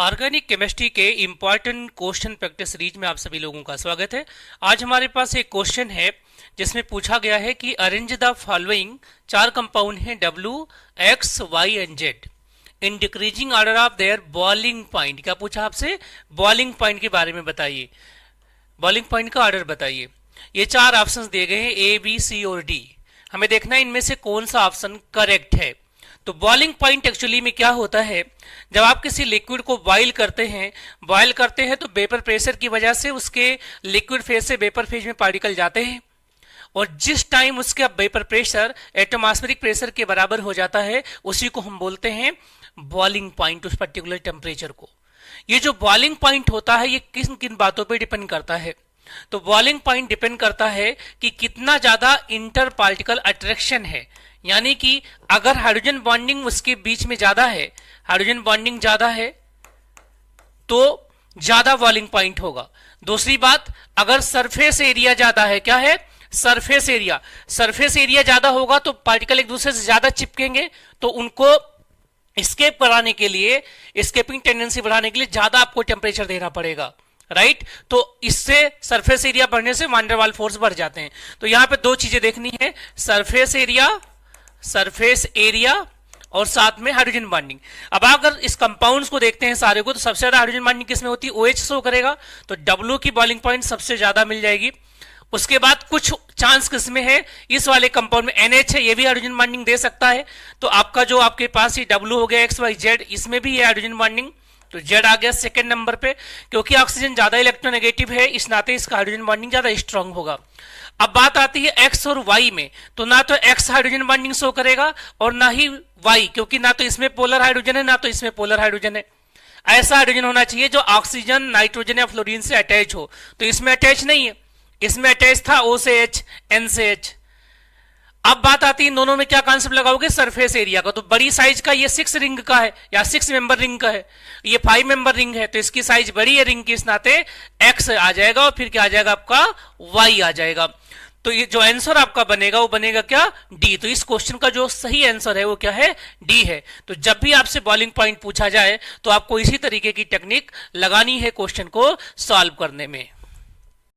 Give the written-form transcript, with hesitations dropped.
Organic chemistry के important question practice series में आप सभी लोगों का स्वागत है। आज हमारे पास एक क्वेश्चन है जिसमें पूछा गया है कि अरेंज द फॉलोइंग चार कंपाउंड हैं W, X, Y and Z in decreasing order of their boiling point. क्या पूछा आपसे? बॉइलिंग पॉइंट के बारे में बताइए, बॉइलिंग पॉइंट का ऑर्डर बताइए। ये चार ऑप्शंस दिए गए हैं A, B, C और D। हमें देखना है इनमें से कौन सा ऑप्शन करेक्ट है। तो बॉइलिंग पॉइंट एक्चुअली में क्या होता है, जब आप किसी लिक्विड को बॉयल करते हैं तो वेपर प्रेशर की वजह से उसके लिक्विड फेज से वेपर फेज में पार्टिकल जाते हैं, और जिस टाइम उसका वेपर प्रेशर एटमॉस्फेरिक प्रेशर के बराबर हो जाता है उसी को हम बोलते हैं बॉइलिंग पॉइंट, उस पर्टिकुलर टेम्परेचर को। ये जो बॉइलिंग पॉइंट होता है ये किन किन बातों पर डिपेंड करता है? तो बॉइलिंग पॉइंट डिपेंड करता है कि कितना ज्यादा इंटर पार्टिकल अट्रैक्शन है, यानी कि अगर हाइड्रोजन बॉन्डिंग उसके बीच में ज्यादा है, हाइड्रोजन बॉन्डिंग ज्यादा है तो ज्यादा बॉइलिंग पॉइंट होगा। दूसरी बात, अगर सरफेस एरिया ज्यादा है, क्या है? Surface area. सरफेस एरिया ज्यादा होगा तो पार्टिकल एक दूसरे से ज्यादा चिपकेंगे, तो उनको एस्केप कराने के लिए, एस्केपिंग टेंडेंसी बढ़ाने के लिए ज्यादा आपको टेम्परेचर देना पड़ेगा, राइट? तो इससे सरफेस एरिया बढ़ने से वान डेर वाल फोर्स बढ़ जाते हैं। तो यहां पे दो चीजें देखनी है, सरफेस एरिया और साथ में हाइड्रोजन बॉन्डिंग। अब अगर इस कंपाउंड्स को देखते हैं सारे को, तो सबसे ज्यादा हाइड्रोजन बॉन्डिंग किसमें होती है? OH शो करेगा, तो W की बॉइलिंग पॉइंट सबसे ज्यादा मिल जाएगी। उसके बाद कुछ चांस किसमें है, इस वाले कंपाउंड में NH है, ये भी हाइड्रोजन बॉन्डिंग दे सकता है। तो आपका जो आपके पास ये W हो गया XYZ, इसमें भी है हाइड्रोजन बॉन्डिंग, तो Z आ गया सेकंड नंबर पे। क्योंकि ऑक्सीजन ज्यादा इलेक्ट्रोनेगेटिव है, इस नाते इसका हाइड्रोजन बॉन्डिंग ज्यादा स्ट्रांग होगा। अब बात आती है X और Y में, तो ना तो X हाइड्रोजन बॉन्डिंग शो करेगा और ना ही Y, क्योंकि ना तो इसमें पोलर हाइड्रोजन है ना तो इसमें पोलर हाइड्रोजन है। ऐसा हाइड्रोजन होना चाहिए जो ऑक्सीजन, नाइट्रोजन या फ्लोरीन से अटैच हो, तो इसमें अटैच नहीं है, इसमें अटैच था O से H, N से H। अब बात आती है इन दोनों में क्या कॉन्सेप्ट लगाओगे? सरफेस एरिया का। तो बड़ी साइज का ये 6 रिंग का है या 6 मेंबर रिंग का है, ये 5 मेंबर रिंग है, तो इसकी साइज बड़ी है रिंग की, इस नाते X आ जाएगा और फिर क्या आ जाएगा आपका? Y आ जाएगा। तो ये जो आंसर आपका बनेगा वो बनेगा क्या? D। तो इस क्वेश्चन का जो सही आंसर है वो क्या है? D है। तो जब भी आपसे बॉइलिंग पॉइंट पूछा जाए तो आपको इसी तरीके की टेक्निक लगानी है क्वेश्चन को सॉल्व करने में।